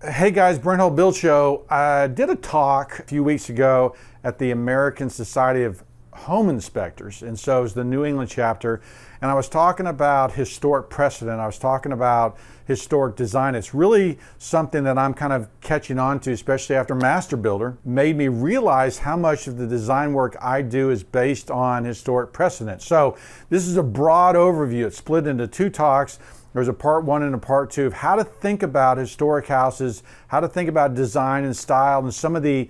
Hey guys, Brent Hull Build Show. I did a talk a few weeks ago at the American Society of Home Inspectors, and so it was the New England chapter, and I was talking about historic precedent. I was talking about historic design. It's really something that I'm kind of catching on to, especially after Master Builder made me realize how much of the design work I do is based on historic precedent. So this is a broad overview. It's split into two talks. There's a part one and a part two of how to think about historic houses, how to think about design and style, and some of the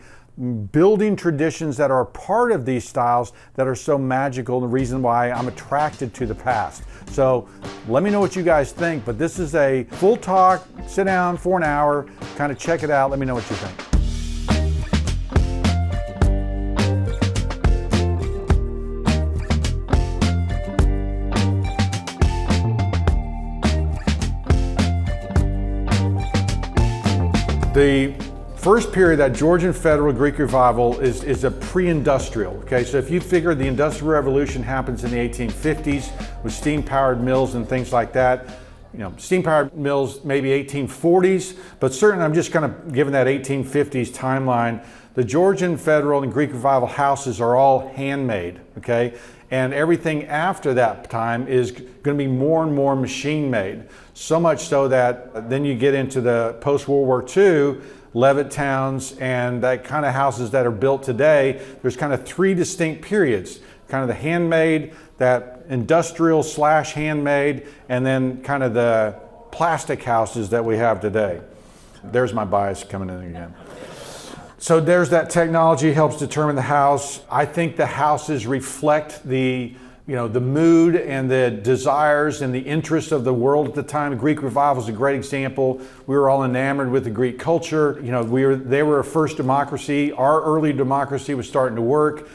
building traditions that are a part of these styles that are so magical, and the reason why I'm attracted to the past. So let me know what you guys think, but this is a full talk, sit down for an hour, kind of check it out, let me know what you think. The first period, that Georgian Federal Greek Revival, is a pre-industrial. Okay, so if you figure the Industrial Revolution happens in the 1850s with steam-powered mills and things like that, you know, steam-powered mills maybe 1840s, but certainly I'm just kind of giving that 1850s timeline. The Georgian Federal and Greek Revival houses are all handmade, okay? And everything after that time is going to be more and more machine made. So much so that then you get into the post-World War II, Levitt towns, and that kind of houses that are built today. There's kind of three distinct periods. Kind of the handmade, that industrial / handmade, and then kind of the plastic houses that we have today. There's my bias coming in again. So there's that technology helps determine the house. I think the houses reflect the mood and the desires and the interests of the world at the time. The Greek Revival is a great example. We were all enamored with the Greek culture. You know, they were a first democracy. Our early democracy was starting to work.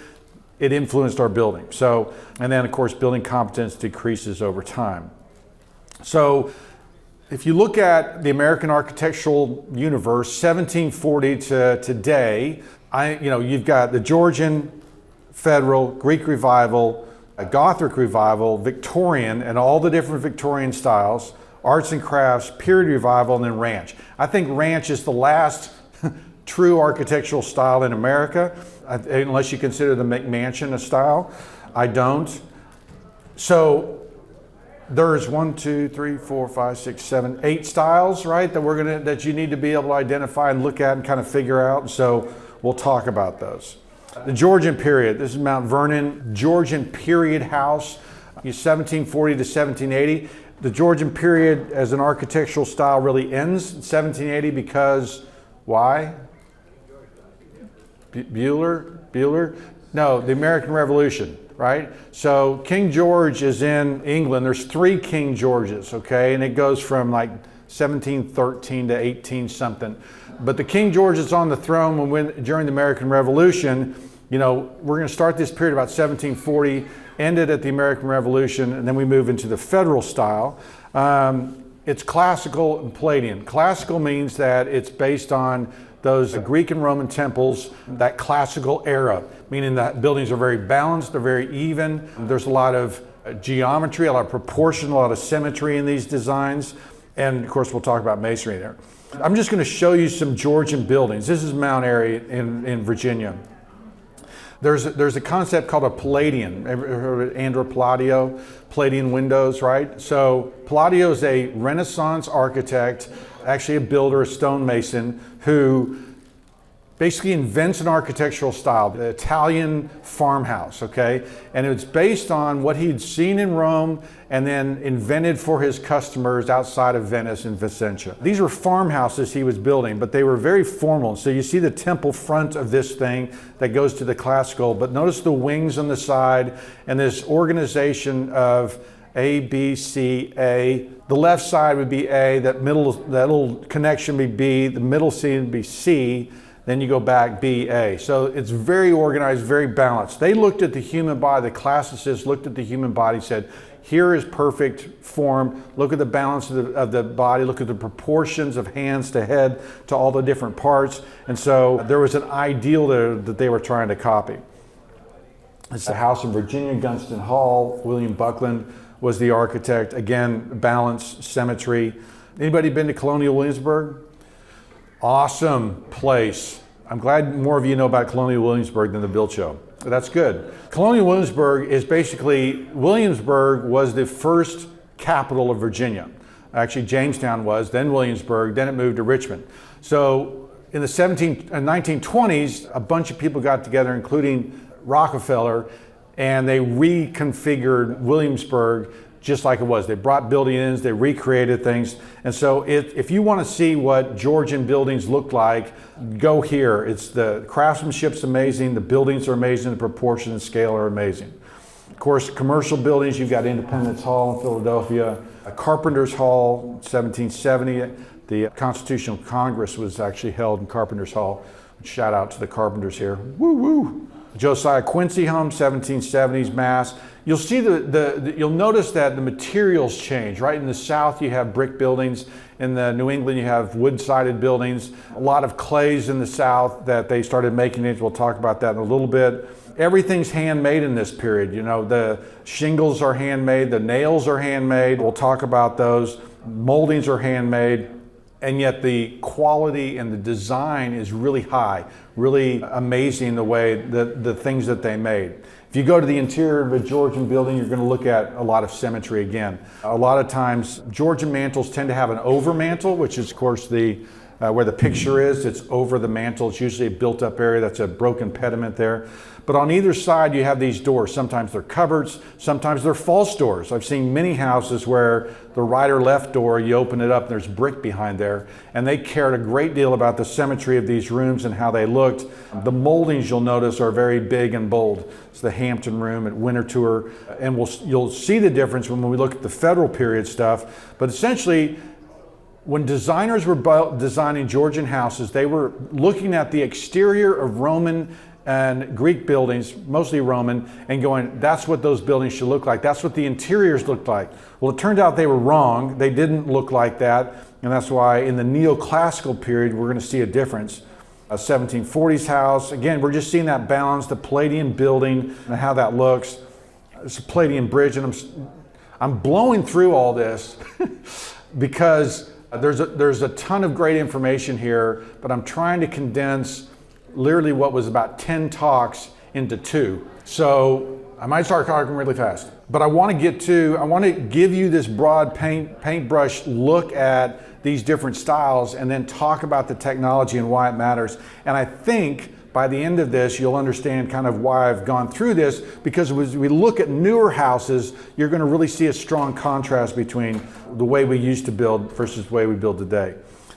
It influenced our building. So, and then of course, building competence decreases over time. So, if you look at the American architectural universe, 1740 to today, you've got the Georgian, Federal, Greek Revival, a Gothic Revival, Victorian, and all the different Victorian styles, arts and crafts, period revival, and then ranch. I think ranch is the last true architectural style in America, unless you consider the McMansion a style. I don't. So there's 1, 2, 3, 4, 5, 6, 7, 8 styles, right, that you need to be able to identify and look at and kind of figure out. So we'll talk about those. The Georgian period, this is Mount Vernon, Georgian period house, 1740 to 1780. The Georgian period as an architectural style really ends in 1780 because, why? Bueller? No, the American Revolution, right? So King George is in England. There's 3 King Georges, okay? And it goes from like 1713 to 18 something. But the King George is on the throne during the American Revolution. You know, we're going to start this period about 1740, end it at the American Revolution, and then we move into the federal style. It's classical and Palladian. Classical means that it's based on those Greek and Roman temples, that classical era, meaning that buildings are very balanced, they're very even. There's a lot of geometry, a lot of proportion, a lot of symmetry in these designs. And of course, we'll talk about masonry there. I'm just going to show you some Georgian buildings. This is Mount Airy in Virginia. There's a concept called a Palladian. Ever heard of Andrew Palladio? Palladian windows, right? So Palladio is a Renaissance architect, actually a builder, a stonemason, who basically invents an architectural style, the Italian farmhouse, okay? And it's based on what he'd seen in Rome and then invented for his customers outside of Venice and Vicenza. These were farmhouses he was building, but they were very formal. So you see the temple front of this thing that goes to the classical, but notice the wings on the side and this organization of A, B, C, A. The left side would be A, that little connection would be B, the middle C would be C, then you go back B, A. So it's very organized, very balanced. They looked at the human body, the classicists looked at the human body and said, here is perfect form. Look at the balance of the body, look at the proportions of hands to head to all the different parts. And so there was an ideal there that they were trying to copy. It's the house in Virginia, Gunston Hall. William Buckland was the architect. Again, balance, symmetry. Anybody been to Colonial Williamsburg? Awesome place. I'm glad more of you know about Colonial Williamsburg than the Build Show. That's good. Colonial Williamsburg is basically, Williamsburg was the first capital of Virginia. Actually, Jamestown was, then Williamsburg, then it moved to Richmond. So in the 1920s, a bunch of people got together, including Rockefeller, and they reconfigured Williamsburg just like it was. They brought buildings, they recreated things. And so if you want to see what Georgian buildings look like, go here. It's the craftsmanship's amazing, the buildings are amazing, the proportion and scale are amazing. Of course, commercial buildings, you've got Independence Hall in Philadelphia, Carpenter's Hall, 1770. The Constitutional Congress was actually held in Carpenter's Hall. Shout out to the carpenters here. Woo woo. Josiah Quincy home, 1770s Mass. You'll see you'll notice that the materials change. Right in the South, you have brick buildings. In the New England, you have wood-sided buildings. A lot of clays in the South that they started making it. We'll talk about that in a little bit. Everything's handmade in this period. You know, the shingles are handmade, the nails are handmade. We'll talk about those. Moldings are handmade. And yet the quality and the design is really high, really amazing the way the things that they made. If you go to the interior of a Georgian building, you're going to look at a lot of symmetry again. A lot of times, Georgian mantles tend to have an over mantle, which is of course where the picture is. It's over the mantle. It's usually a built up area. That's a broken pediment there. But on either side, you have these doors. Sometimes they're cupboards, sometimes they're false doors. I've seen many houses where the right or left door, you open it up and there's brick behind there. And they cared a great deal about the symmetry of these rooms and how they looked. The moldings, you'll notice, are very big and bold. It's the Hampton Room at Winterthur. And you'll see the difference when we look at the Federal period stuff. But essentially, when designers were designing Georgian houses, they were looking at the exterior of Roman and Greek buildings, mostly Roman, and going, that's what those buildings should look like. That's what the interiors looked like. Well, it turned out they were wrong. They didn't look like that. And that's why in the neoclassical period, we're going to see a difference. A 1740s house, again, we're just seeing that balance, the Palladian building and how that looks. It's a Palladian bridge, and I'm blowing through all this because there's a ton of great information here, but I'm trying to condense literally what was about 10 talks into 2. So I might start talking really fast, but I want to give you this broad paintbrush look at these different styles and then talk about the technology and why it matters. And I think by the end of this, you'll understand kind of why I've gone through this, because as we look at newer houses, you're going to really see a strong contrast between the way we used to build versus the way we build today.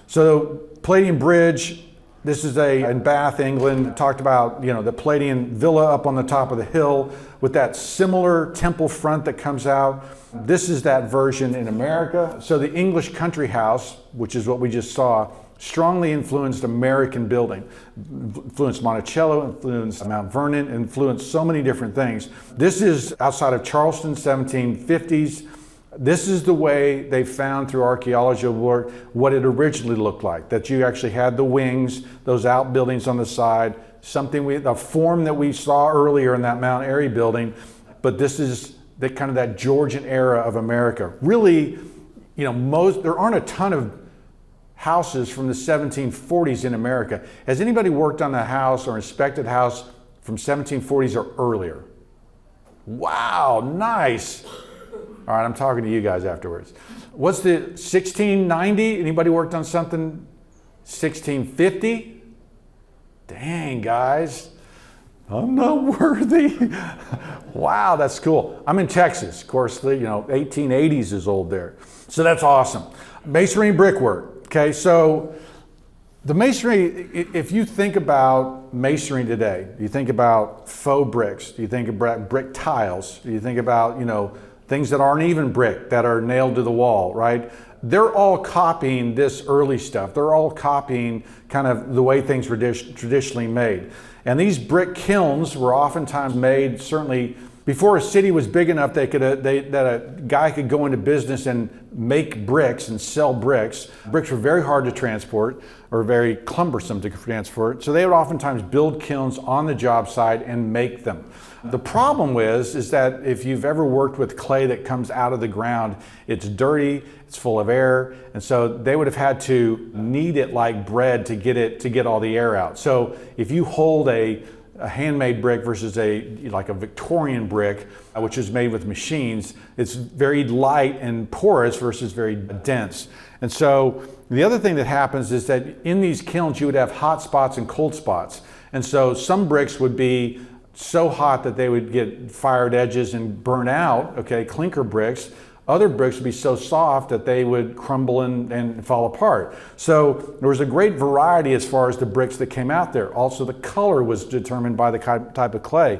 So Palladian Bridge, this is in Bath, England. Talked about, the Palladian villa up on the top of the hill with that similar temple front that comes out. This is that version in America. So the English country house, which is what we just saw, strongly influenced American building. Influenced Monticello, influenced Mount Vernon, influenced so many different things. This is outside of Charleston, 1750s. This is the way they found through archaeological work what it originally looked like, that you actually had the wings, those outbuildings on the side, the form that we saw earlier in that Mount Airy building, but this is that Georgian era of America. Really, there aren't a ton of houses from the 1740s in America. Has anybody worked on a house or inspected a house from 1740s or earlier? Wow, nice. All right, I'm talking to you guys afterwards. What's the 1690? Anybody worked on something 1650? Dang, guys. I'm not worthy. Wow, that's cool. I'm in Texas. Of course, 1880s is old there. So that's awesome. Masonry and brickwork. Okay, so the masonry, if you think about masonry today, you think about faux bricks, you think about brick tiles, you think about, things that aren't even brick, that are nailed to the wall, right? They're all copying this early stuff. They're all copying kind of the way things were traditionally made. And these brick kilns were oftentimes made, certainly Before a city was big enough that a guy could go into business and make bricks and sell bricks. Bricks were very hard to transport or very cumbersome to transport, so they would oftentimes build kilns on the job site and make them. The problem is that if you've ever worked with clay that comes out of the ground, it's dirty, it's full of air, and so they would have had to knead it like bread to get all the air out. So if you hold a handmade brick versus like a Victorian brick, which is made with machines, it's very light and porous versus very dense. And so the other thing that happens is that in these kilns you would have hot spots and cold spots. And so some bricks would be so hot that they would get fired edges and burn out, okay, clinker bricks. Other bricks would be so soft that they would crumble and fall apart. So there was a great variety as far as the bricks that came out there. Also, the color was determined by the type of clay.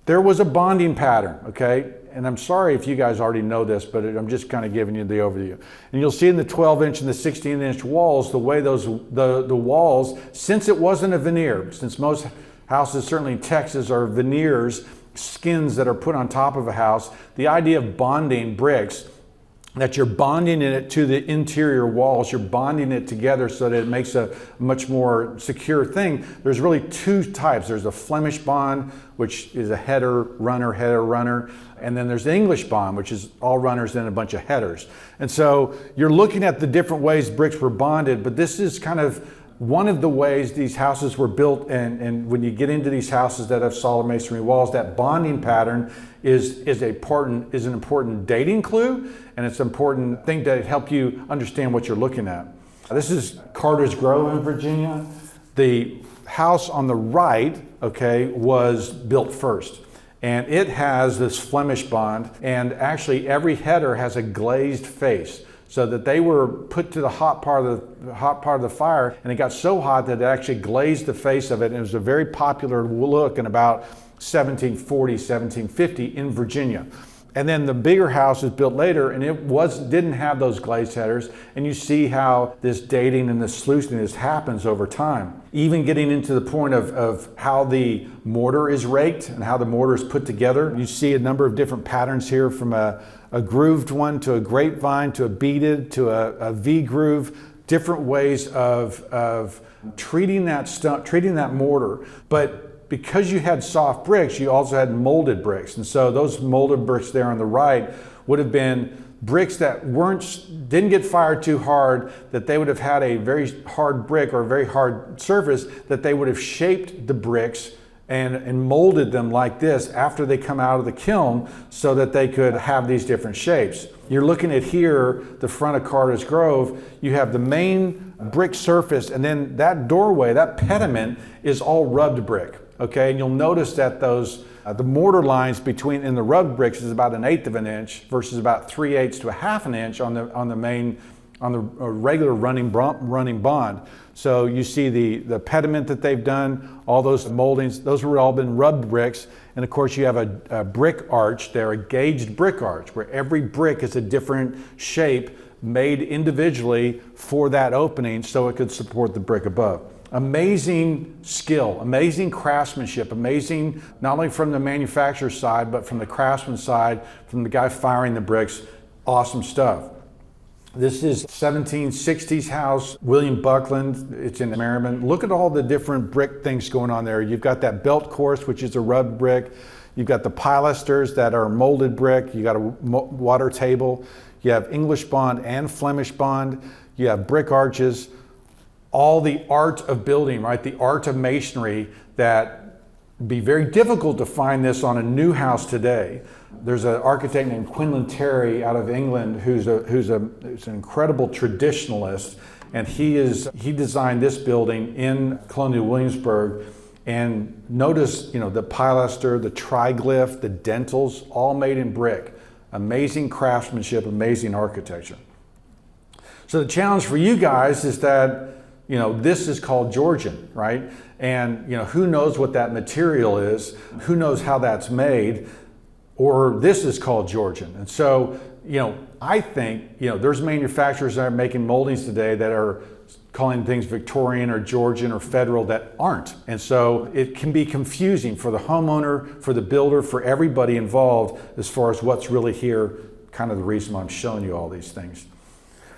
There was a bonding pattern, okay? And I'm sorry if you guys already know this, but I'm just kind of giving you the overview. And you'll see in the 12-inch and the 16-inch walls, the way the walls, since it wasn't a veneer, since most houses, certainly in Texas, are veneers, skins that are put on top of a house, the idea of bonding bricks, that you're bonding it to the interior walls, you're bonding it together so that it makes a much more secure thing. There's really two types. There's a Flemish bond, which is a header, runner, and then there's the English bond, which is all runners and a bunch of headers. And so you're looking at the different ways bricks were bonded, but this is kind of one of the ways these houses were built, and when you get into these houses that have solid masonry walls, that bonding pattern is an important dating clue, and it's an important thing to help you understand what you're looking at. This is Carter's Grove in Virginia. The house on the right, okay, was built first. And it has this Flemish bond, and actually every header has a glazed face, so that they were put to the hot part of the fire, and it got so hot that it actually glazed the face of it, and it was a very popular look in about 1740, 1750 in Virginia. And then the bigger house was built later, and it didn't have those glazed headers, and you see how this dating and this sluicing happens over time. Even getting into the point of how the mortar is raked and how the mortar is put together. You see a number of different patterns here, from a grooved one to a grapevine to a beaded to a V groove, different ways of treating that mortar. But because you had soft bricks, you also had molded bricks. And so those molded bricks there on the right would have been bricks that didn't get fired too hard, that they would have had a very hard brick or a very hard surface, that they would have shaped the bricks and molded them like this after they come out of the kiln so that they could have these different shapes. You're looking at here, the front of Carter's Grove, you have the main brick surface, and then that doorway, that pediment, is all rubbed brick. Okay, and you'll notice that the mortar lines in the rubbed bricks is about 1/8 of an inch versus about 3/8 to 1/2 an inch on the regular running bond. So you see the pediment that they've done, all those moldings, those have all been rubbed bricks. And of course you have a brick arch there, a gauged brick arch, where every brick is a different shape made individually for that opening so it could support the brick above. Amazing skill, amazing craftsmanship, amazing not only from the manufacturer side, but from the craftsman side, from the guy firing the bricks. Awesome stuff. This is 1760s house, William Buckland. It's in Merriman. Look at all the different brick things going on there. You've got that belt course, which is a rubbed brick. You've got the pilasters that are molded brick. You got a water table. You have English bond and Flemish bond. You have brick arches. All the art of building, right? The art of masonry that would be very difficult to find this on a new house today. There's an architect named Quinlan Terry out of England who's an incredible traditionalist, and he designed this building in Colonial Williamsburg. And notice, the pilaster, the triglyph, the dentils, all made in brick. Amazing craftsmanship, amazing architecture. So the challenge for you guys is that this is called Georgian, right? And who knows what that material is? Who knows how that's made? Or this is called Georgian. And so, I think, there's manufacturers that are making moldings today that are calling things Victorian or Georgian or federal that aren't. And so it can be confusing for the homeowner, for the builder, for everybody involved as far as what's really here, kind of the reason why I'm showing you all these things.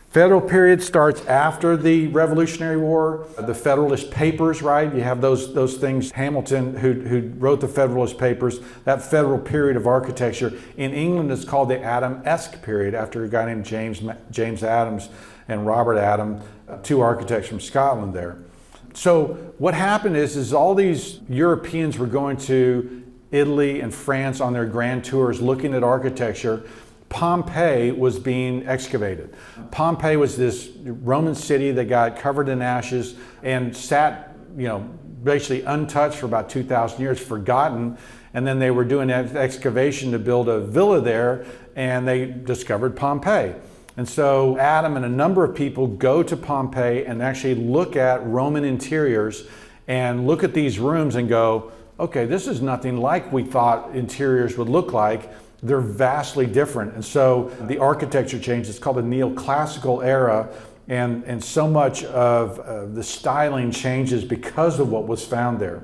Federal period starts after the Revolutionary War. The Federalist Papers, right? You have those things. Hamilton, who wrote the Federalist Papers, that federal period of architecture. In England, it's called the Adamesque period, after a guy named James Adams and Robert Adam, two architects from Scotland there. So what happened is all these Europeans were going to Italy and France on their grand tours looking at architecture. Pompeii was being excavated. Pompeii was this Roman city that got covered in ashes and sat, basically untouched for about 2,000 years, forgotten. And then they were doing an excavation to build a villa there, and they discovered Pompeii. And so Adam and a number of people go to Pompeii and actually look at Roman interiors and look at these rooms and go, okay, this is nothing like we thought interiors would look like. They're vastly different. And so the architecture changed. It's called the neoclassical era. And so much of the styling changes because of what was found there.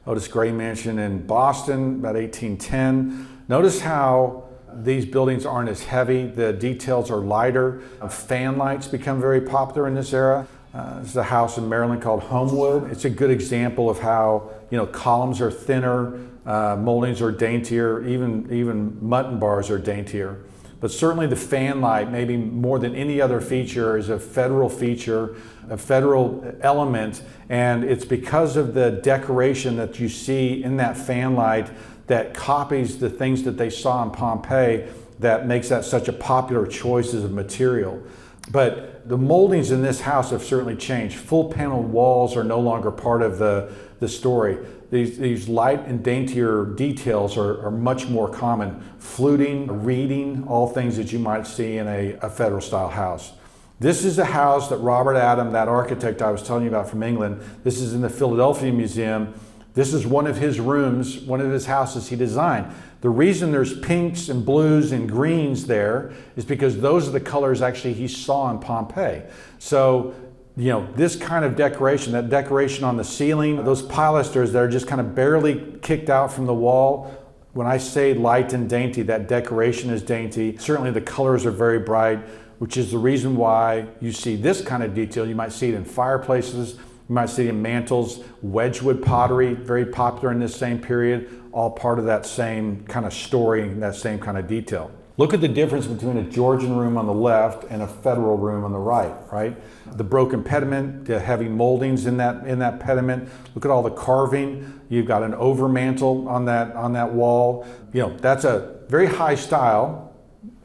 Otis Gray Mansion in Boston, about 1810. Notice how these buildings aren't as heavy. The details are lighter. Fan lights become very popular in this era. There's a house in Maryland called Homewood. It's a good example of how, columns are thinner, moldings are daintier, even mutton bars are daintier. But certainly the fan light, maybe more than any other feature, is a federal feature, a federal element, and it's because of the decoration that you see in that fan light that copies the things that they saw in Pompeii that makes that such a popular choice as a material. But the moldings in this house have certainly changed. Full paneled walls are no longer part of the story. These light and daintier details are much more common. Fluting, reeding, all things that you might see in a federal style house. This is a house that Robert Adam, that architect I was telling you about from England, this is in the Philadelphia Museum. This is one of his rooms, one of his houses he designed. The reason there's pinks and blues and greens there is because those are the colors actually he saw in Pompeii. So, this kind of decoration, that decoration on the ceiling, those pilasters that are just kind of barely kicked out from the wall. When I say light and dainty, that decoration is dainty. Certainly the colors are very bright, which is the reason why you see this kind of detail. You might see it in fireplaces. You might see it in mantles, Wedgwood pottery, very popular in this same period, all part of that same kind of story, that same kind of detail. Look at the difference between a Georgian room on the left and a federal room on the right? The broken pediment, the heavy moldings in that pediment. Look at all the carving. You've got an overmantel on that wall. That's a very high style,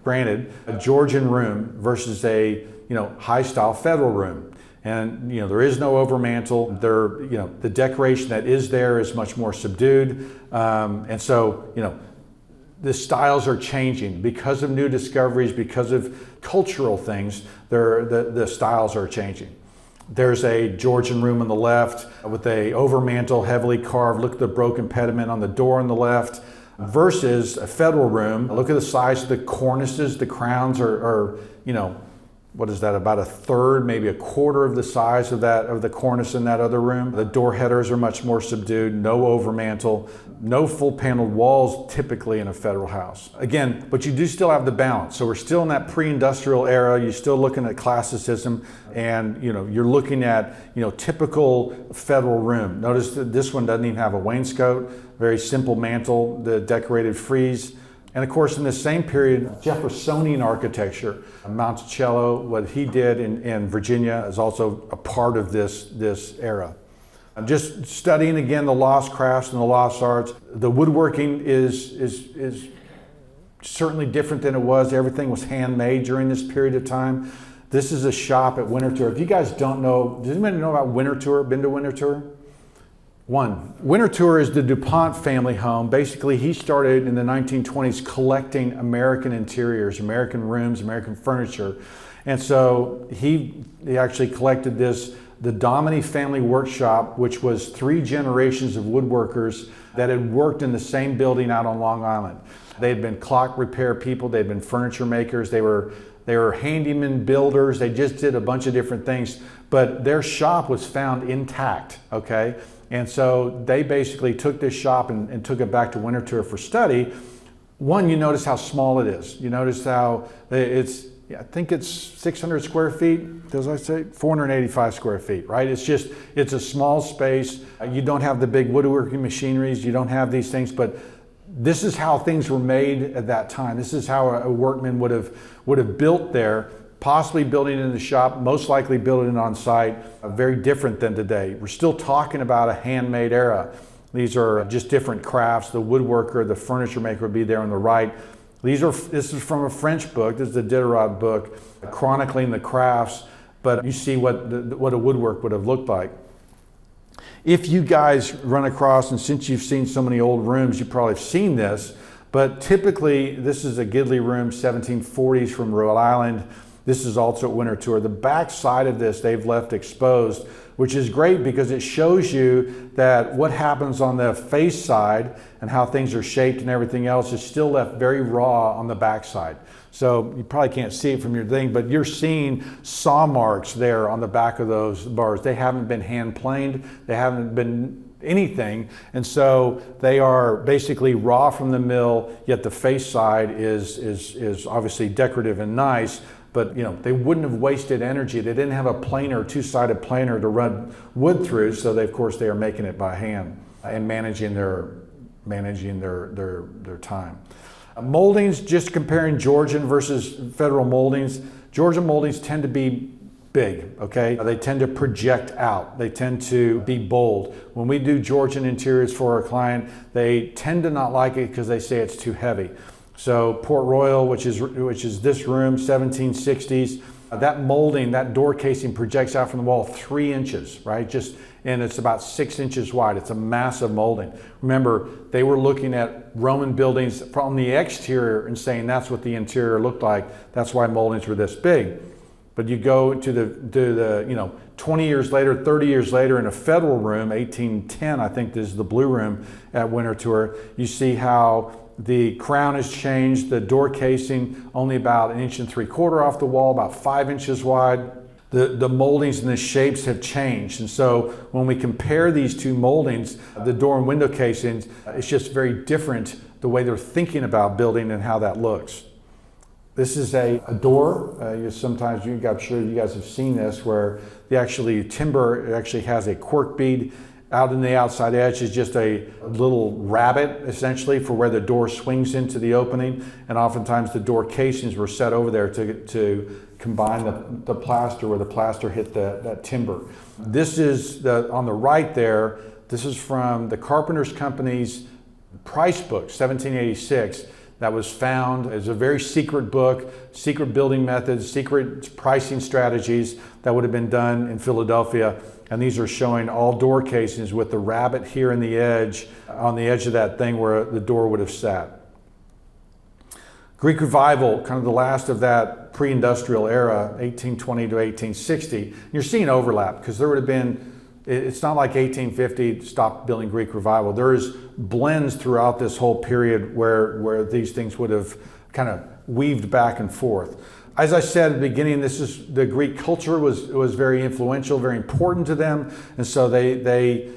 granted, a Georgian room versus a high style federal room. And there is no overmantel. The decoration that is there is much more subdued, and so the styles are changing because of new discoveries, because of cultural things. The styles are changing. There's a Georgian room on the left with a overmantel, heavily carved. Look at the broken pediment on the door on the left, versus a federal room. Look at the size of the cornices. The crowns are what is that, about a third, maybe a quarter of the size of the cornice in that other room. The door headers are much more subdued, no overmantel, no full paneled walls typically in a federal house. Again, but you do still have the balance. So we're still in that pre-industrial era. You're still looking at classicism, and you're looking at typical federal room. Notice that this one doesn't even have a wainscot, very simple mantel, the decorated frieze. And of course, in this same period, Jeffersonian architecture, Monticello, what he did in Virginia, is also a part of this era. Just studying again the lost crafts and the lost arts. The woodworking is certainly different than it was. Everything was handmade during this period of time. This is a shop at Winterthur. If you guys don't know, does anybody know about Winterthur? Been to Winterthur? Winterthur is the DuPont family home. Basically, he started in the 1920s collecting American interiors, American rooms, American furniture. And so he actually collected the Dominy family workshop, which was 3 generations of woodworkers that had worked in the same building out on Long Island. They had been clock repair people, they had been furniture makers, they were they were handyman builders. They just did a bunch of different things, but their shop was found intact, okay? And so they basically took this shop and took it back to Winterthur for study. One, you notice how small it is. You notice how it's, I think it's 600 square feet, does I say? 485 square feet, right? It's a small space. You don't have the big woodworking machineries. You don't have these things, but this is how things were made at that time. This is how a workman would have built there, possibly building it in the shop, most likely building it on site, very different than today. We're still talking about a handmade era. These are just different crafts. The woodworker, the furniture maker would be there on the right. This is from a French book. This is the Diderot book, chronicling the crafts, but you see what a woodwork would have looked like. If you guys run across, and since you've seen so many old rooms, you probably have seen this, but typically this is a Gidley room, 1740s from Rhode Island. This is also at Winterthur. The back side of this they've left exposed, which is great because it shows you that what happens on the face side and how things are shaped and everything else is still left very raw on the back side. So you probably can't see it from your thing, but you're seeing saw marks there on the back of those bars. They haven't been hand planed, they haven't been anything, and so they are basically raw from the mill, yet the face side is obviously decorative and nice. But you know, they wouldn't have wasted energy. They didn't have a planer, two-sided planer to run wood through, so of course they are making it by hand and managing their time. Moldings, just comparing Georgian versus federal moldings. Georgian moldings tend to be big, okay? They tend to project out. They tend to be bold. When we do Georgian interiors for our client, they tend to not like it because they say it's too heavy. So Port Royal, which is this room, 1760s, that molding, that door casing projects out from the wall 3 inches, right? And it's about 6 inches wide. It's a massive molding. Remember, they were looking at Roman buildings from the exterior and saying that's what the interior looked like. That's why moldings were this big. But you go to the 20 years later, 30 years later in a federal room, 1810, I think this is the blue room at Winterthur, you see how the crown has changed, the door casing only about 1.75 inches off the wall, about 5 inches wide. The moldings and the shapes have changed. And so when we compare these two moldings, the door and window casings, it's just very different the way they're thinking about building and how that looks. This is a door. I'm sure you guys have seen this, where the timber actually has a cork bead. Out in the outside edge is just a little rabbet, essentially, for where the door swings into the opening. And oftentimes the door casings were set over there to combine the plaster, where the plaster hit that timber. This is on the right there. This is from the Carpenter's Company's price book, 1786. That was found as a very secret book, secret building methods, secret pricing strategies that would have been done in Philadelphia. And these are showing all door casings with the rabbet here in the edge, on the edge of that thing where the door would have sat. Greek Revival, kind of the last of that pre-industrial era, 1820 to 1860. You're seeing overlap because there would have been, it's not like 1850 stopped building Greek Revival. There is blends throughout this whole period where these things would have kind of weaved back and forth. As I said at the beginning, the Greek culture was very influential, very important to them, and so they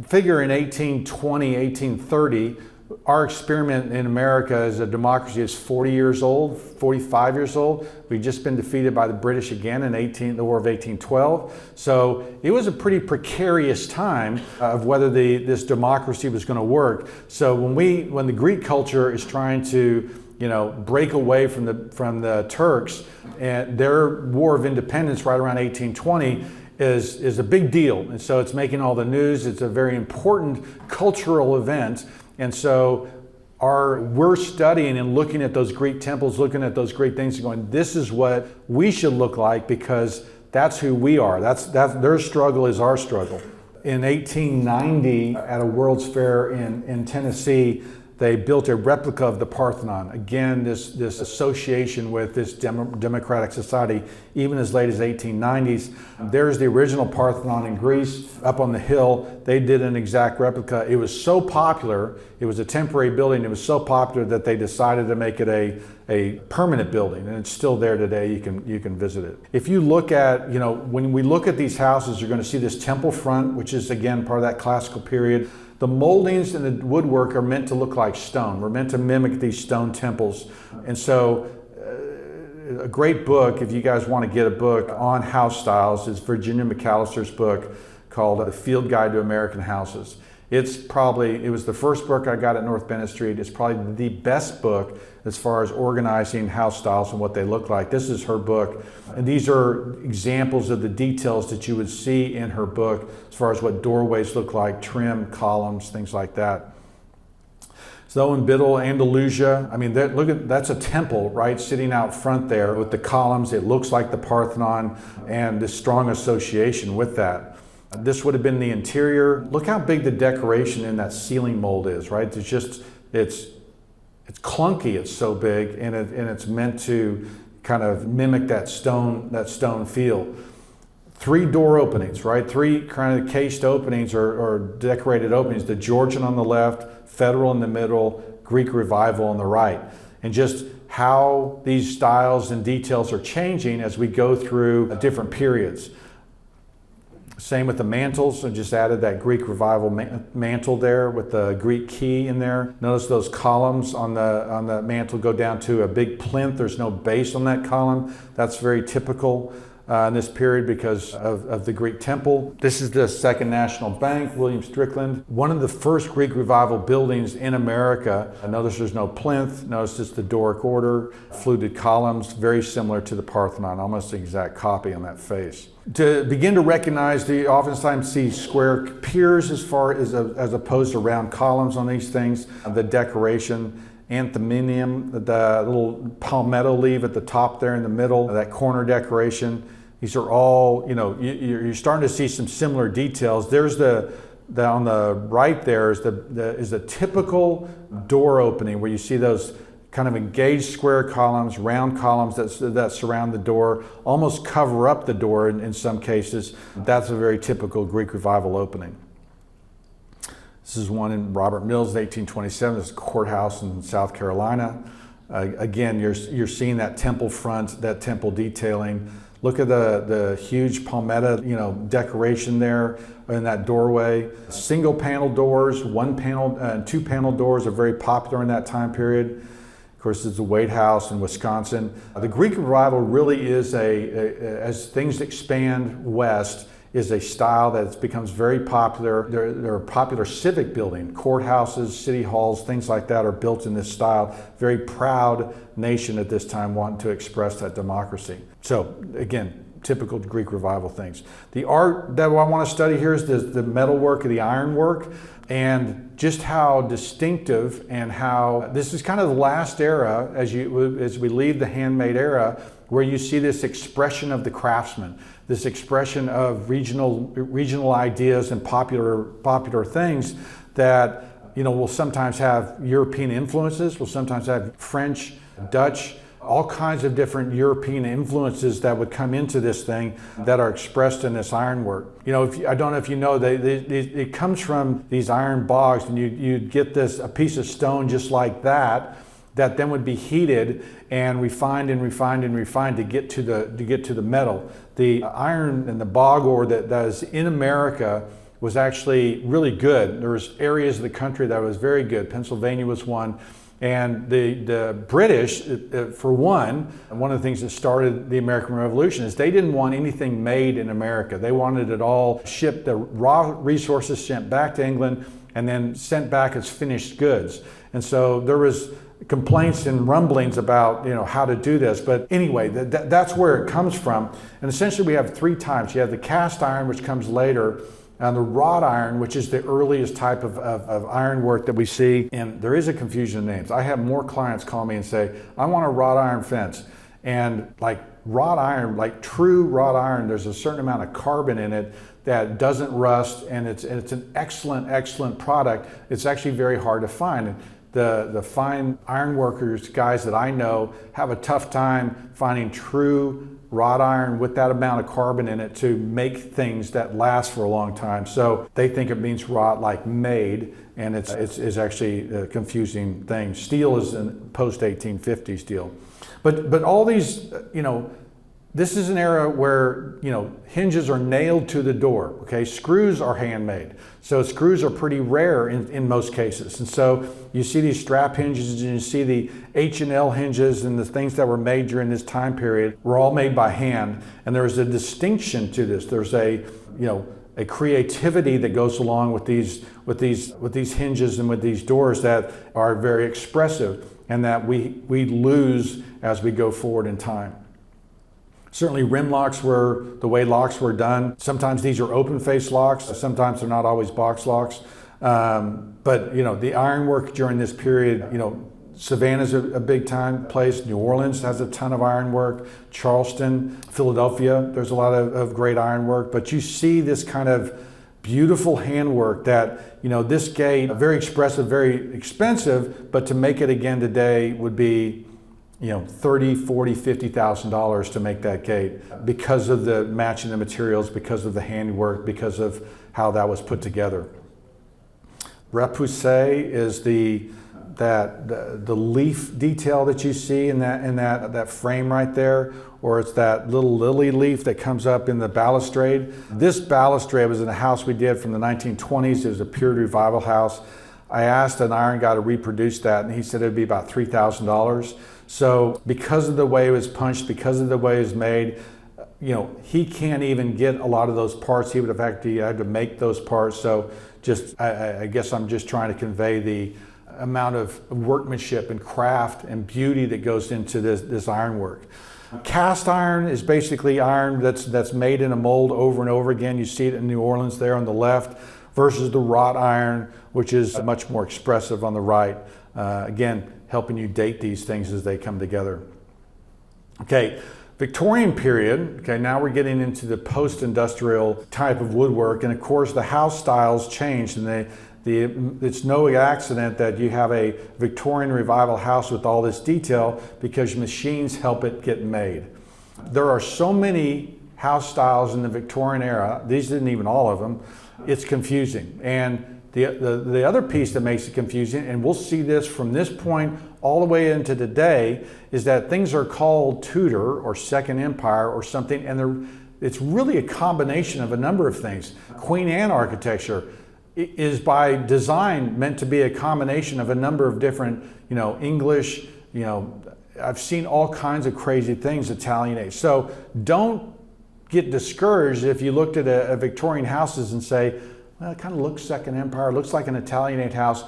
figure in 1820, 1830, our experiment in America as a democracy is 40 years old, 45 years old. We'd just been defeated by the British again in the War of 1812. So it was a pretty precarious time of whether this democracy was going to work. So when the Greek culture is trying to break away from the Turks, and their War of Independence right around 1820 is a big deal. And so it's making all the news. It's a very important cultural event. And so we're studying and looking at those Greek temples, looking at those great things and going, this is what we should look like because that's who we are. That's their struggle is our struggle. In 1890, at a World's Fair in Tennessee, they built a replica of the Parthenon. Again, this association with this democratic society, even as late as 1890s. There's the original Parthenon in Greece, up on the hill. They did an exact replica. It was so popular, it was a temporary building, it was so popular that they decided to make it a permanent building, and it's still there today. You can visit it. If you look at, when we look at these houses, you're going to see this temple front, which is again part of that classical period. The moldings and the woodwork are meant to look like stone. We're meant to mimic these stone temples. And so a great book, if you guys want to get a book on house styles, is Virginia McAllister's book called The Field Guide to American Houses. It was the first book I got at North Bennett Street. It's probably the best book as far as organizing house styles and what they look like. This is her book. And these are examples of the details that you would see in her book as far as what doorways look like, trim, columns, things like that. So in Biddle, Andalusia, that's a temple, right, sitting out front there with the columns. It looks like the Parthenon and this strong association with that. This would have been the interior. Look how big the decoration in that ceiling mold is, right? It's clunky, it's so big, and it's meant to kind of mimic that stone feel. 3 door openings, right? 3 kind of cased openings or decorated openings. The Georgian on the left, Federal in the middle, Greek Revival on the right. And just how these styles and details are changing as we go through different periods. Same with the mantles. I just added that Greek Revival mantle there with the Greek key in there. Notice those columns on the mantle go down to a big plinth. There's no base on that column. That's very typical in this period because of the Greek temple. This is the Second National Bank, William Strickland. One of the first Greek Revival buildings in America. Notice there's no plinth. Notice it's the Doric order, fluted columns, very similar to the Parthenon, almost the exact copy on that face. To begin to recognize, oftentimes see square piers as opposed to round columns on these things. The decoration, antheminium, the little palmetto leaf at the top there in the middle, that corner decoration. These are all, you're starting to see some similar details. There's on the right there is the typical door opening where you see those kind of engaged square columns, round columns that surround the door, almost cover up the door in some cases. That's a very typical Greek Revival opening. This is one in Robert Mills, 1827. This is a courthouse in South Carolina. Again, you're seeing that temple front, that temple detailing. Look at the huge palmetto, decoration there in that doorway. Single panel doors, 1 panel and 2 panel doors are very popular in that time period. Of course, it's the Wade House in Wisconsin. The Greek Revival really is as things expand west, is a style that becomes very popular. They're a popular civic building. Courthouses, city halls, things like that are built in this style. Very proud nation at this time wanting to express that democracy. So again, typical Greek Revival things. The art that I want to study here is the metalwork of the ironwork, and just how distinctive and how this is kind of the last era as we leave the handmade era, where you see this expression of the craftsman, this expression of regional ideas and popular things that will sometimes have European influences, will sometimes have French, Dutch, all kinds of different European influences that would come into this thing that are expressed in this ironwork. I don't know if you know, it comes from these iron bogs, and you'd get a piece of stone just like that then would be heated and refined to get to the metal. The iron and the bog ore that is in America was actually really good. There was areas of the country that was very good. Pennsylvania was one. And the British, for one of the things that started the American Revolution is they didn't want anything made in America. They wanted it all shipped, the raw resources sent back to England and then sent back as finished goods. And so there was complaints and rumblings about how to do this. But anyway, that's where it comes from. And essentially we have 3 types. You have the cast iron, which comes later, and the wrought iron, which is the earliest type of ironwork that we see. And there is a confusion of names. I have more clients call me and say, I want a wrought iron fence. And like wrought iron, like true wrought iron, there's a certain amount of carbon in it that doesn't rust, and it's an excellent product. It's actually very hard to find. And the fine ironworkers, guys that I know, have a tough time finding true wrought iron with that amount of carbon in it to make things that last for a long time. So they think it means wrought like made, and it's actually a confusing thing. Steel is a post-1850s deal. But all these, this is an era where, hinges are nailed to the door, okay? Screws are handmade. So screws are pretty rare in most cases. And so you see these strap hinges and you see the H&L hinges and the things that were made during this time period were all made by hand. And there's a distinction to this. There's a creativity that goes along with these hinges and with these doors that are very expressive and that we lose as we go forward in time. Certainly rim locks were the way locks were done. Sometimes these are open face locks, sometimes they're not always box locks. But the ironwork during this period, Savannah's a big time place. New Orleans has a ton of ironwork. Charleston, Philadelphia, there's a lot of great ironwork. But you see this kind of beautiful handwork that, this gate, very expressive, very expensive, but to make it again today would be $30,000, $40,000, $50,000 to make that gate because of the matching the materials, because of the handwork, because of how that was put together. Repoussé is the leaf detail that you see in that frame right there, or it's that little lily leaf that comes up in the balustrade. This balustrade was in a house we did from the 1920s. It was a period revival house. I asked an iron guy to reproduce that, and he said it would be about $3,000. So because of the way it was punched, because of the way it was made, he can't even get a lot of those parts. He would have actually had to make those parts. So I guess I'm just trying to convey the amount of workmanship and craft and beauty that goes into this ironwork. Cast iron is basically iron that's made in a mold over and over again. You see it in New Orleans there on the left, versus the wrought iron, which is much more expressive on the right. Again, helping you date these things as they come together. Okay, Victorian period, okay, now we're getting into the post-industrial type of woodwork, and of course the house styles changed, and it's no accident that you have a Victorian revival house with all this detail because machines help it get made. There are so many house styles in the Victorian era, these isn't even all of them, it's confusing. And the other piece that makes it confusing, and we'll see this from this point all the way into today, is that things are called Tudor or Second Empire or something, and it's really a combination of a number of things. Queen Anne architecture is by design meant to be a combination of a number of different, English, I've seen all kinds of crazy things Italian age. So don't get discouraged if you looked at a Victorian houses and say, well, it kind of looks Second Empire, looks like an Italianate house.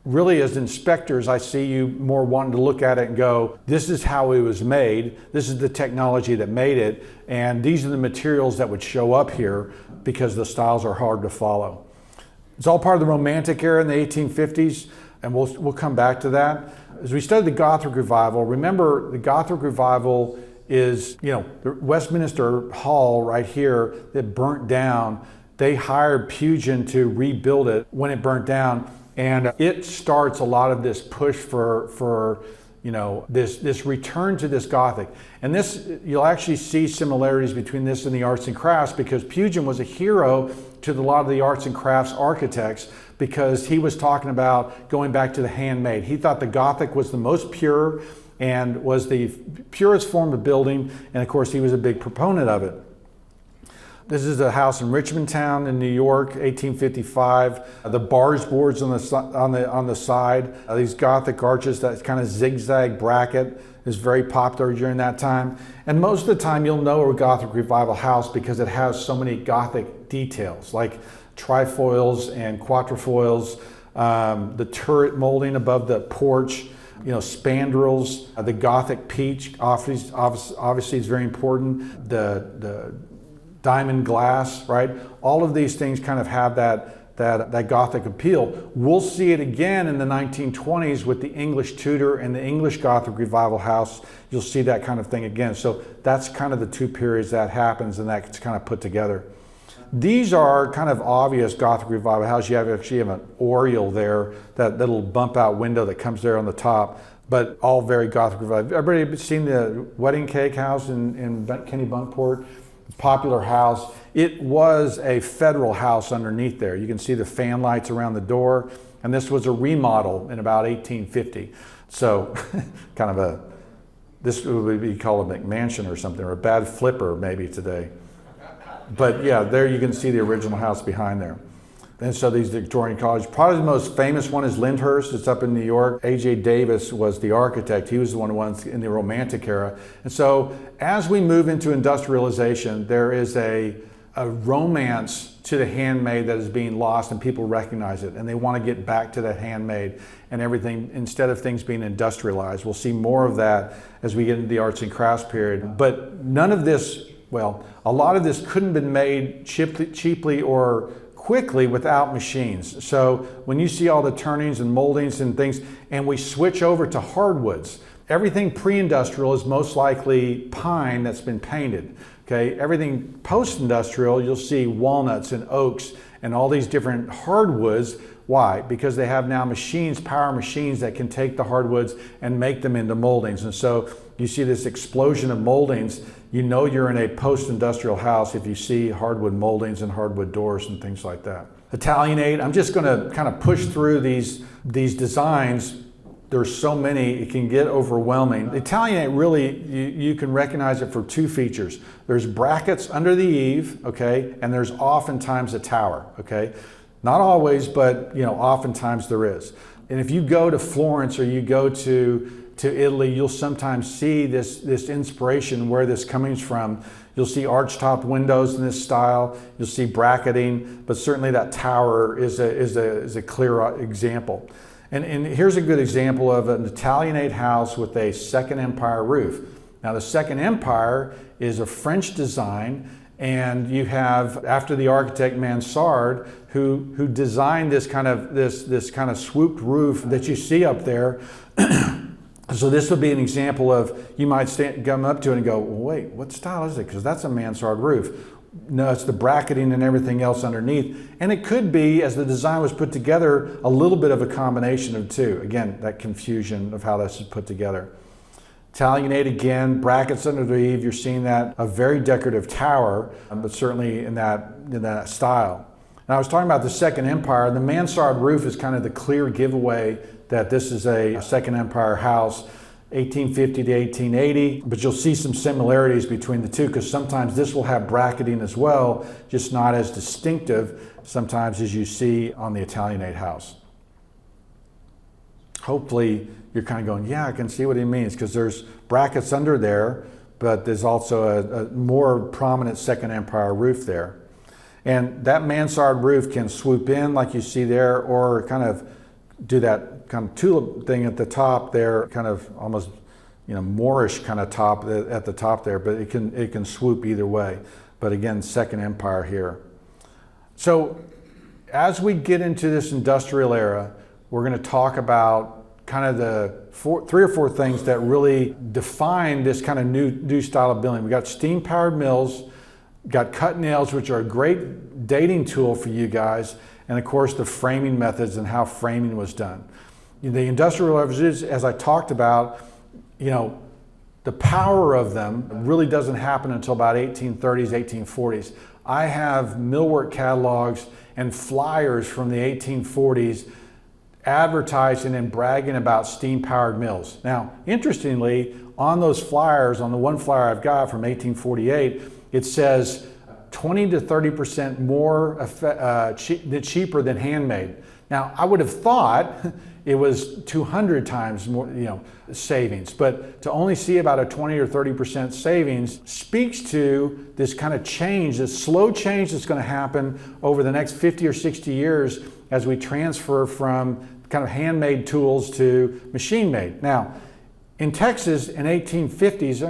Really, as inspectors, I see you more wanting to look at it and go, this is how it was made, this is the technology that made it, and these are the materials that would show up here because the styles are hard to follow. It's all part of the Romantic era in the 1850s, and we'll come back to that. As we study the Gothic Revival, remember the Gothic Revival is, the Westminster Hall right here that burnt down. They hired Pugin to rebuild it when it burnt down, and it starts a lot of this push for this return to this Gothic. And this, you'll actually see similarities between this and the arts and crafts, because Pugin was a hero to a lot of the arts and crafts architects, because he was talking about going back to the handmade. He thought the Gothic was the most pure and was the purest form of building, and of course he was a big proponent of it. This is a house in Richmond Town in New York, 1855. The barge boards on the side, these Gothic arches, that kind of zigzag bracket is very popular during that time. And most of the time you'll know a Gothic Revival house because it has so many Gothic details, like trifoils and quatrefoils, the turret molding above the porch, spandrels, the Gothic peach obviously is very important. The diamond glass, right? All of these things kind of have that Gothic appeal. We'll see it again in the 1920s with the English Tudor and the English Gothic Revival house. You'll see that kind of thing again. So that's kind of the two periods that happens, and that's kind of put together. These are kind of obvious Gothic Revival houses. You actually have an oriel there, that little bump out window that comes there on the top, but all very Gothic Revival. Everybody seen the Wedding Cake House in Kenny Bunkport? Popular house. It was a federal house underneath there. You can see the fan lights around the door, and this was a remodel in about 1850. So kind of this would be called a McMansion or something, or a bad flipper maybe today. But yeah, there you can see the original house behind there. And so these Victorian colleges, probably the most famous one is Lyndhurst. It's up in New York. A.J. Davis was the architect. He was the one who was in the Romantic era. And so as we move into industrialization, there is a romance to the handmade that is being lost, and people recognize it, and they want to get back to that handmade and everything instead of things being industrialized. We'll see more of that as we get into the arts and crafts period. But none of this, well, a lot of this couldn't have been made cheaply or quickly without machines. So when you see all the turnings and moldings and things, and we switch over to hardwoods, everything pre-industrial is most likely pine that's been painted. Okay, everything post-industrial, you'll see walnuts and oaks and all these different hardwoods. Why? Because they have now machines, power machines that can take the hardwoods and make them into moldings. And so you see this explosion of moldings. You know you're in a post-industrial house if you see hardwood moldings and hardwood doors and things like that. Italianate, I'm just going to kind of push through these designs. There's so many, it can get overwhelming. Italianate really, you can recognize it for two features. There's brackets under the eave, okay, and there's oftentimes a tower, okay. Not always, but oftentimes there is. And if you go to Florence or you go to Italy, you'll sometimes see this inspiration where this comes from. You'll see arch-top windows in this style. You'll see bracketing, but certainly that tower is a clear example. And here's a good example of an Italianate house with a Second Empire roof. Now the Second Empire is a French design, and you have, after the architect Mansard, who designed this kind of swooped roof that you see up there. So this would be an example of, you might come up to it and go, well, wait, what style is it? Because that's a mansard roof. No, it's the bracketing and everything else underneath. And it could be, as the design was put together, a little bit of a combination of two. Again, that confusion of how this is put together. Italianate again, brackets under the eave, you're seeing that, a very decorative tower, but certainly in that style. Now I was talking about the Second Empire. The mansard roof is kind of the clear giveaway that this is a Second Empire house, 1850 to 1880, but you'll see some similarities between the two, because sometimes this will have bracketing as well, just not as distinctive sometimes as you see on the Italianate house. Hopefully you're kind of going, yeah, I can see what he means, because there's brackets under there, but there's also a more prominent Second Empire roof there. And that mansard roof can swoop in like you see there, or kind of do that kind of tulip thing at the top there, kind of almost Moorish kind of top at the top there, but it can swoop either way. But again, Second Empire here. So as we get into this industrial era, we're going to talk about kind of the three or four things that really define this kind of new style of building. We got steam powered mills, got cut nails, which are a great dating tool for you guys, and of course the framing methods and how framing was done. The industrial revolutions, as I talked about, the power of them really doesn't happen until about 1830s, 1840s. I have millwork catalogs and flyers from the 1840s advertising and bragging about steam-powered mills. Now, interestingly, on those flyers, on the one flyer I've got from 1848, it says 20 to 30% more cheaper than handmade. Now, I would have thought it was 200 times more, savings, but to only see about a 20 or 30% savings speaks to this kind of change, this slow change that's going to happen over the next 50 or 60 years as we transfer from kind of handmade tools to machine made. Now, in Texas in 1850s,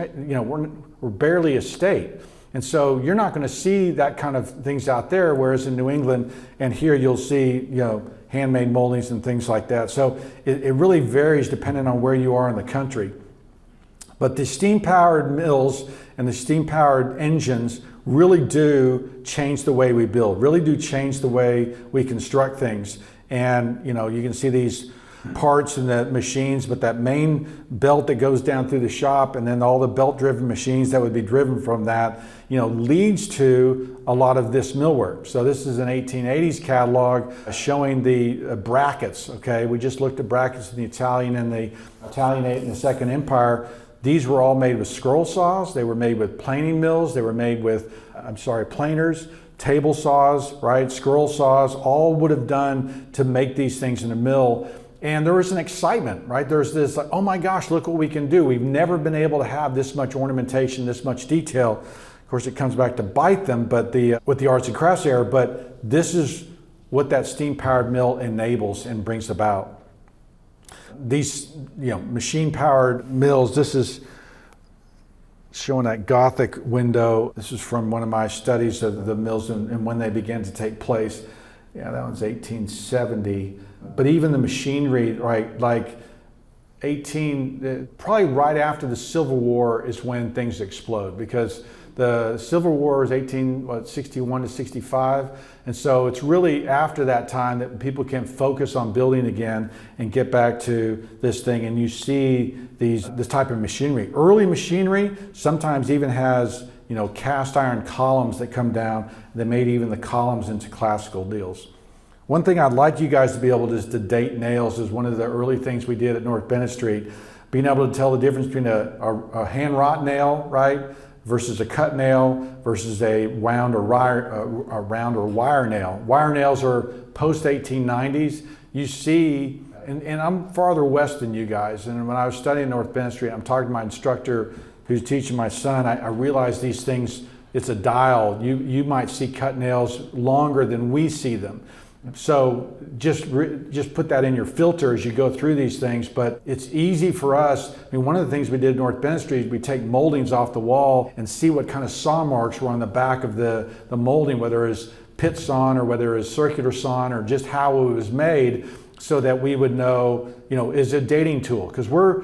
we're barely a state. And so you're not going to see that kind of things out there, whereas in New England and here you'll see, handmade moldings and things like that. So it really varies depending on where you are in the country. But the steam-powered mills and the steam-powered engines really do change the way we build, really do change the way we construct things. And you can see these parts and the machines, but that main belt that goes down through the shop, and then all the belt-driven machines that would be driven from that, leads to a lot of this millwork. So this is an 1880s catalog showing the brackets. Okay, we just looked at brackets in the Italian and the Italianate and the Second Empire. These were all made with scroll saws. They were made with planing mills. They were made with, planers, table saws, right? Scroll saws, all would have done to make these things in a mill. And there was an excitement, right? There's this, like, oh my gosh, look what we can do. We've never been able to have this much ornamentation, this much detail. Of course, it comes back to bite them, but with the arts and crafts era, but this is what that steam-powered mill enables and brings about. These, machine-powered mills, this is showing that Gothic window. This is from one of my studies of the mills and when they began to take place. Yeah, that one's 1870. But even the machinery, right, like probably right after the Civil War is when things explode, because the Civil War is 1861 to 65. And so it's really after that time that people can focus on building again and get back to this thing. And you see this type of machinery. Early machinery sometimes even has, cast iron columns that come down. They made even the columns into classical deals. One thing I'd like you guys to be able to date nails is one of the early things we did at North Bennett Street. Being able to tell the difference between a hand wrought nail, right, versus a cut nail versus a round or wire nail. Wire nails are post 1890s. You see, and I'm farther west than you guys. And when I was studying North Bennett Street, I'm talking to my instructor who's teaching my son. I realized these things. It's a dial. You might see cut nails longer than we see them. So just put that in your filter as you go through these things. But it's easy for us. One of the things we did at North Bennett Street is we take moldings off the wall and see what kind of saw marks were on the back of the molding, whether it's pit sawn or whether it's circular sawn or just how it was made, so that we would know, is it a dating tool? Because we're,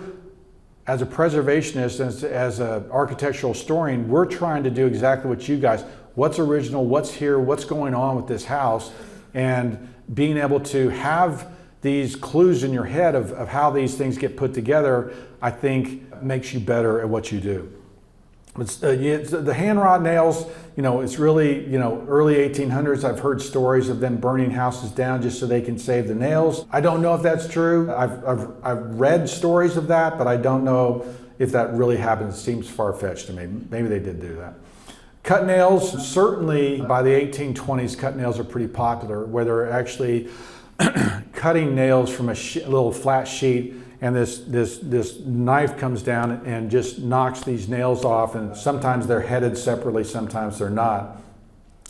as a preservationist, as an architectural historian, we're trying to do exactly what you guys, what's original, what's here, what's going on with this house. And being able to have these clues in your head of how these things get put together, I think makes you better at what you do. The hand wrought nails, it's really, early 1800s. I've heard stories of them burning houses down just so they can save the nails. I don't know if that's true. I've read stories of that, but I don't know if that really happens. It seems far-fetched to me. Maybe they did do that. Cut nails, certainly by the 1820s, cut nails are pretty popular, where they're actually cutting nails from a little flat sheet, and this knife comes down and just knocks these nails off, and sometimes they're headed separately, sometimes they're not.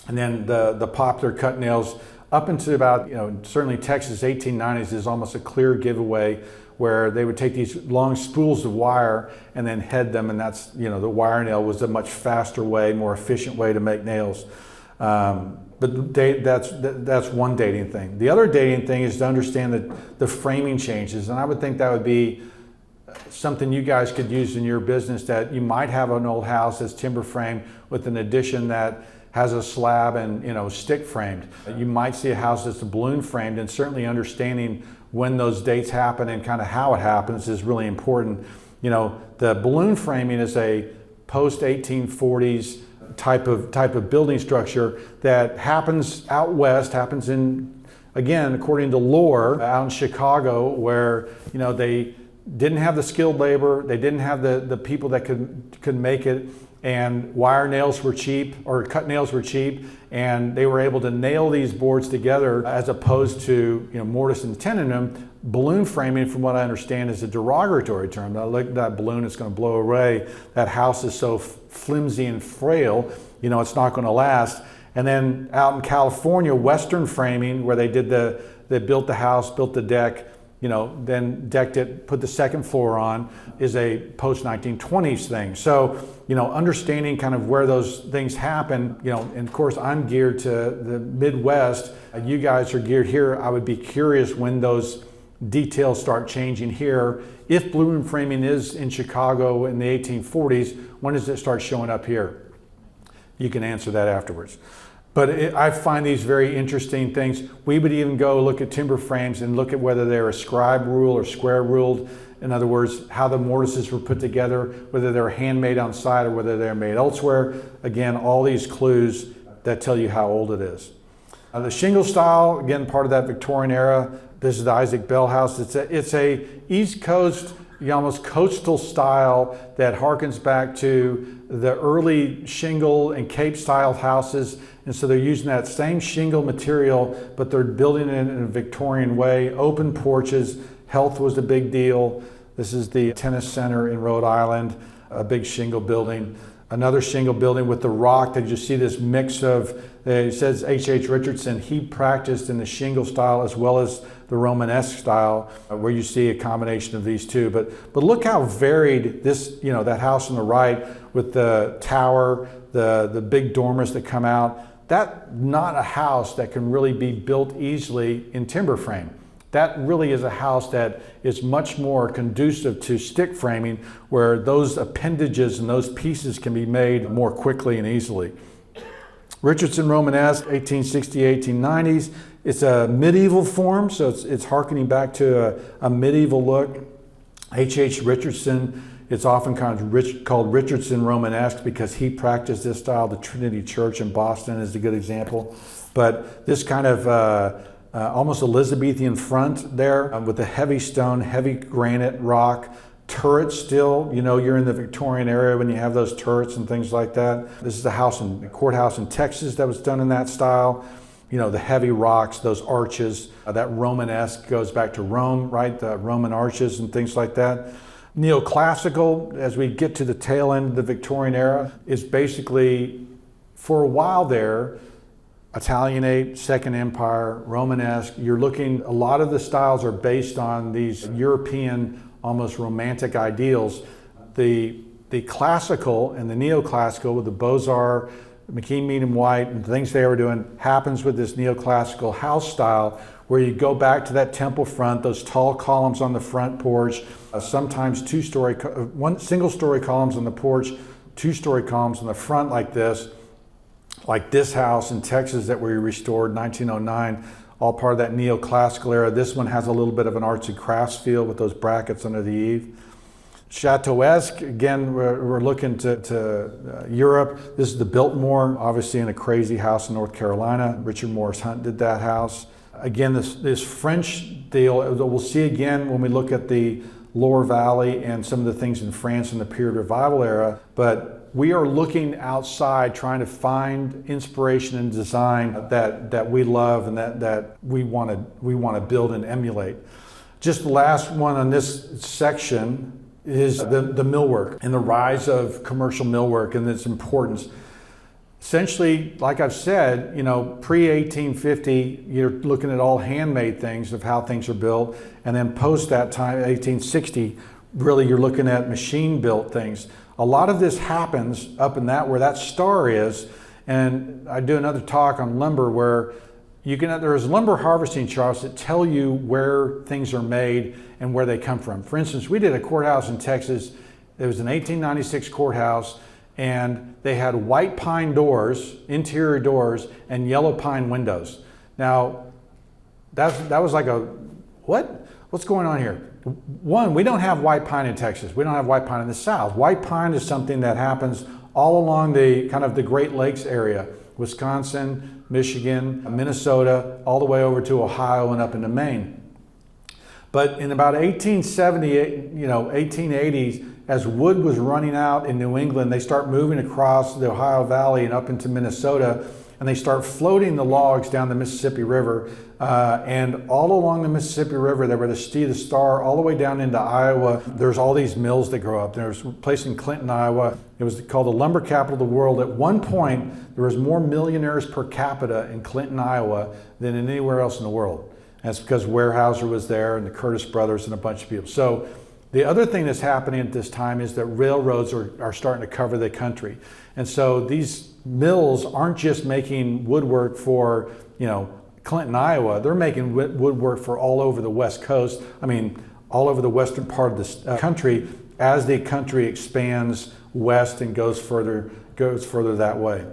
And then the popular cut nails up into about, certainly Texas 1890s is almost a clear giveaway, where they would take these long spools of wire and then head them, and that's, the wire nail was a much faster way, more efficient way to make nails. But that's one dating thing. The other dating thing is to understand that the framing changes, and I would think that would be something you guys could use in your business, that you might have an old house that's timber framed with an addition that has a slab and stick framed. You might see a house that's balloon framed, and certainly understanding when those dates happen and kind of how it happens is really important. The balloon framing is a post 1840s type of building structure that happens out west, happens in, again, according to lore, out in Chicago, where they didn't have the skilled labor, they didn't have the people that could make it, and wire nails were cheap, or cut nails were cheap, and they were able to nail these boards together, as opposed to mortise and tenon them. Balloon framing, from what I understand, is a derogatory term. Now, look, that balloon is going to blow away. That house is so flimsy and frail, it's not going to last. And then out in California, Western framing, where they built the house, built the deck, then decked it, put the second floor on, is a post-1920s thing. So, understanding kind of where those things happen, and of course I'm geared to the Midwest. You guys are geared here. I would be curious when those details start changing here. If balloon framing is in Chicago in the 1840s, when does it start showing up here? You can answer that afterwards. But I find these very interesting things. We would even go look at timber frames and look at whether they're scribe ruled or square ruled. In other words, how the mortises were put together, whether they're handmade on site or whether they're made elsewhere. Again, all these clues that tell you how old it is. The shingle style, again, part of that Victorian era. This is the Isaac Bell house. It's a East Coast, almost coastal style that harkens back to the early shingle and cape style houses. And so they're using that same shingle material, but they're building it in a Victorian way. Open porches, health was a big deal. This is the tennis center in Rhode Island, a big shingle building. Another shingle building with the rock that you see this mix of, it says H.H. Richardson, he practiced in the shingle style as well as the Romanesque style, where you see a combination of these two. But look how varied this, that house on the right with the tower, the big dormers that come out. That's not a house that can really be built easily in timber frame. That really is a house that is much more conducive to stick framing, where those appendages and those pieces can be made more quickly and easily. Richardson Romanesque, 1860, 1890s. It's a medieval form, so it's harkening back to a medieval look. H.H. Richardson, it's often called Richardson Romanesque because he practiced this style. The Trinity Church in Boston is a good example. But this kind of almost Elizabethan front there with the heavy stone, heavy granite rock, turrets still. You're in the Victorian area when you have those turrets and things like that. This is a courthouse in Texas that was done in that style. The heavy rocks, those arches, that Romanesque goes back to Rome, right? The Roman arches and things like that. Neoclassical, as we get to the tail end of the Victorian era, is basically, for a while there, Italianate, Second Empire, Romanesque. You're looking, a lot of the styles are based on these European, almost romantic ideals. The classical and the neoclassical with the Beaux-Arts, McKean, Mead and White, and things they were doing happens with this neoclassical house style, where you go back to that temple front, those tall columns on the front porch, sometimes single-story columns on the porch, two-story columns on the front like this house in Texas that we restored in 1909, all part of that neoclassical era. This one has a little bit of an arts and crafts feel with those brackets under the eave. Chateauesque, again, we're looking to Europe. This is the Biltmore, obviously in a crazy house in North Carolina. Richard Morris Hunt did that house. Again, this French deal, we'll see again when we look at the Loire Valley and some of the things in France in the period revival era. But we are looking outside, trying to find inspiration and design that we love and that we want to build and emulate. Just the last one on this section is the millwork and the rise of commercial millwork and its importance. Essentially, like I've said, pre-1850, you're looking at all handmade things of how things are built, and then post that time, 1860, really you're looking at machine-built things. A lot of this happens up in where that star is, and I do another talk on lumber where there's lumber harvesting charts that tell you where things are made and where they come from. For instance, we did a courthouse in Texas. It was an 1896 courthouse, and they had white pine doors, interior doors, and yellow pine windows. Now, that was like what's going on here? One, we don't have white pine in Texas. We don't have white pine in the South. White pine is something that happens all along the Great Lakes area, Wisconsin, Michigan, Minnesota, all the way over to Ohio and up into Maine. But in about 1870, 1880s, as wood was running out in New England, they start moving across the Ohio Valley and up into Minnesota, and they start floating the logs down the Mississippi River. And all along the Mississippi River, they were to see the star all the way down into Iowa. There's all these mills that grow up. There's a place in Clinton, Iowa. It was called the lumber capital of the world. At one point, there was more millionaires per capita in Clinton, Iowa than in anywhere else in the world. And that's because Weyerhaeuser was there and the Curtis brothers and a bunch of people. So the other thing that's happening at this time is that railroads are starting to cover the country. And so these mills aren't just making woodwork for, Clinton, Iowa. They're making woodwork for all over the West Coast. All over the western part of the country as the country expands west and goes further that way.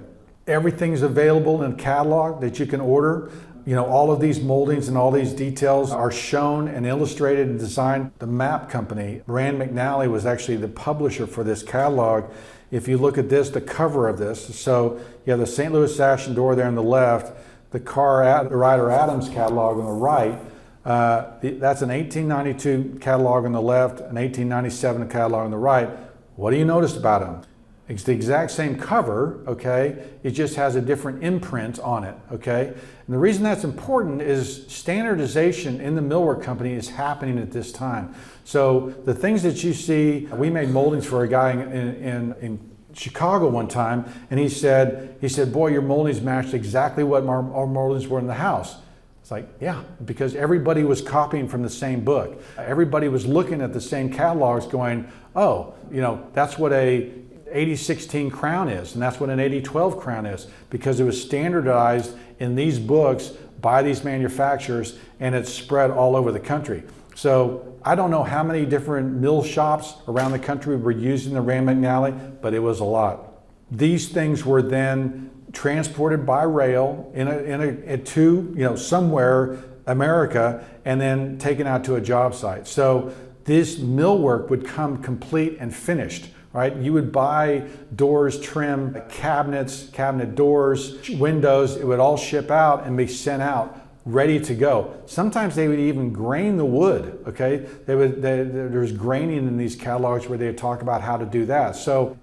Everything's available in a catalog that you can order. You know, all of these moldings and all these details are shown and illustrated and designed. The map company, Rand McNally, was actually the publisher for this catalog. If you look at this, the cover of this, so you have the St. Louis Sash and Door there on the left, the Ryder Adams catalog on the right. That's an 1892 catalog on the left, an 1897 catalog on the right. What do you notice about them? It's the exact same cover, okay? It just has a different imprint on it, okay? And the reason that's important is standardization in the millwork company is happening at this time. So the things that you see, we made moldings for a guy in Chicago one time, and he said, boy, your moldings matched exactly what our moldings were in the house. It's like, yeah, because everybody was copying from the same book. Everybody was looking at the same catalogs going, oh, you know, that's what a 8016 crown is, and that's what an 8012 crown is, because it was standardized in these books by these manufacturers, and it's spread all over the country. So I don't know how many different mill shops around the country were using the Rand McNally, but it was a lot. These things were then transported by rail to somewhere America, and then taken out to a job site. So this millwork would come complete and finished. Right? You would buy doors, trim, cabinets, cabinet doors, windows. It would all ship out and be sent out ready to go. Sometimes they would even grain the wood, okay? There's graining in these catalogs where they talk about how to do that. So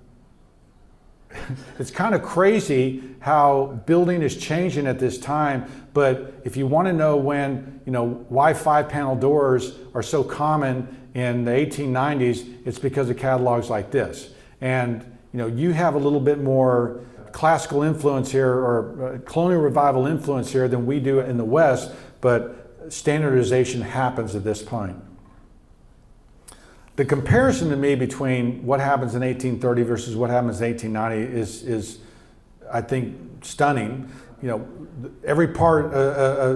it's kind of crazy how building is changing at this time, but if you want to know why 5-panel doors are so common in the 1890s, it's because of catalogs like this. And you have a little bit more classical influence here, or colonial revival influence here, than we do in the West, but standardization happens at this point. The comparison to me between what happens in 1830 versus what happens in 1890 is I think, stunning. Every part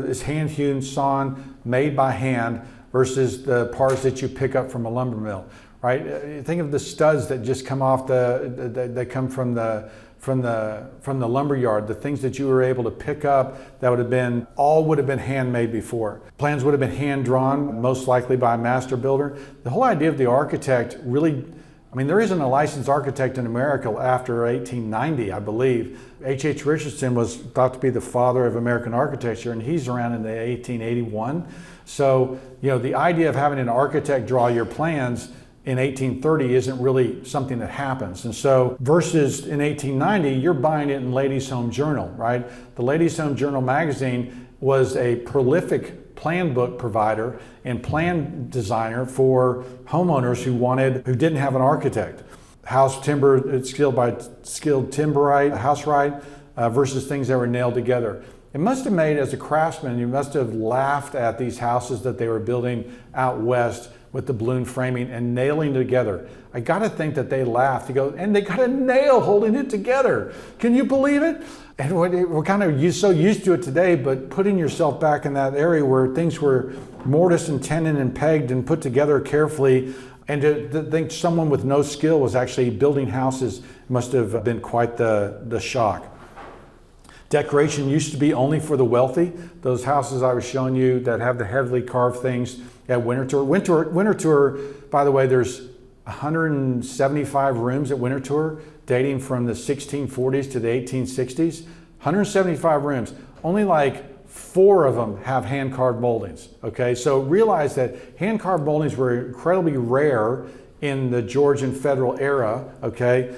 is hand-hewn, sawn, made by hand, versus the parts that you pick up from a lumber mill, right? Think of the studs that just come off that come from the lumber yard, the things that you were able to pick up that would have been handmade before. Plans would have been hand drawn, most likely by a master builder. The whole idea of the architect really, there isn't a licensed architect in America after 1890, I believe. H.H. Richardson was thought to be the father of American architecture, and he's around in the 1881. So, the idea of having an architect draw your plans in 1830 isn't really something that happens. And so, versus in 1890, you're buying it in Ladies' Home Journal, right? The Ladies' Home Journal magazine was a prolific plan book provider and plan designer for homeowners who didn't have an architect. House timber, it's skilled timberite, housewright, versus things that were nailed together. It must have made, as a craftsman, you must have laughed at these houses that they were building out west with the balloon framing and nailing together. I gotta think that they laughed. And they got a nail holding it together. Can you believe it? And we're kind of so used to it today, but putting yourself back in that area where things were mortise and tenon and pegged and put together carefully, and to think someone with no skill was actually building houses must have been quite the shock. Decoration used to be only for the wealthy. Those houses I was showing you that have the heavily carved things at Winter Tour. Winter Tour, by the way, there's 175 rooms at Winter Tour dating from the 1640s to the 1860s. 175 rooms. Only like 4 of them have hand-carved moldings, okay? So realize that hand-carved moldings were incredibly rare in the Georgian federal era, okay?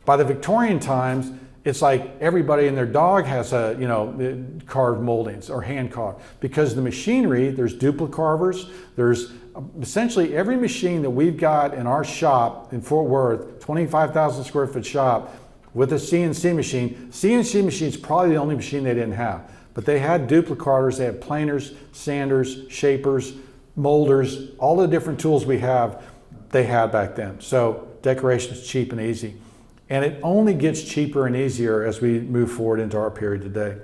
By the Victorian times, it's like everybody and their dog has carved moldings or hand carved, because the machinery, there's duplicarvers, there's essentially every machine that we've got in our shop in Fort Worth, 25,000 square foot shop with a CNC machine. CNC machine is probably the only machine they didn't have, but they had duplicators, they had planers, sanders, shapers, molders, all the different tools we have, they had back then. So decoration is cheap and easy. And it only gets cheaper and easier as we move forward into our period today.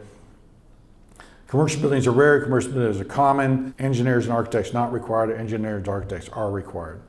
Commercial buildings are rare, commercial buildings are common. Engineers and architects not required, engineers and architects are required.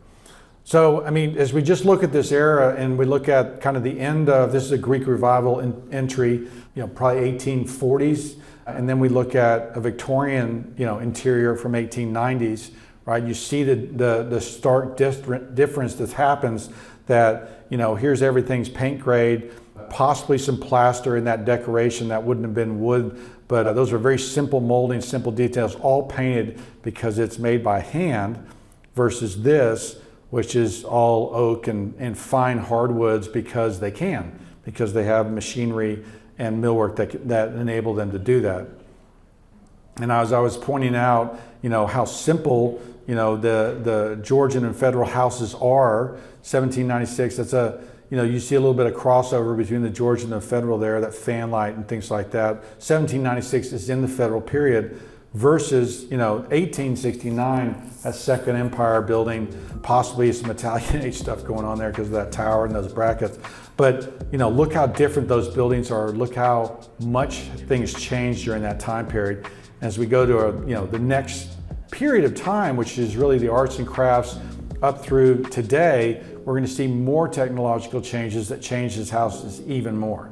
So, I mean, as we just look at this era and we look at kind of the end of, this is a Greek revival entry, probably 1840s, and then we look at a Victorian, interior from 1890s, right? You see the stark difference that happens, that, here's everything's paint grade, possibly some plaster in that decoration that wouldn't have been wood, but those are very simple moldings, simple details, all painted because it's made by hand, versus this, which is all oak and fine hardwoods because they have machinery and millwork that enable them to do that. And as I was pointing out, how simple, the Georgian and federal houses are. 1796, that's you see a little bit of crossover between the Georgian and the federal there, that fanlight and things like that. 1796 is in the federal period, versus 1869, that Second Empire building, possibly some Italian age stuff going on there because of that tower and those brackets. But look how different those buildings are. Look how much things changed during that time period. As we go to the next period of time, which is really the arts and crafts up through today, we're going to see more technological changes that change these houses even more.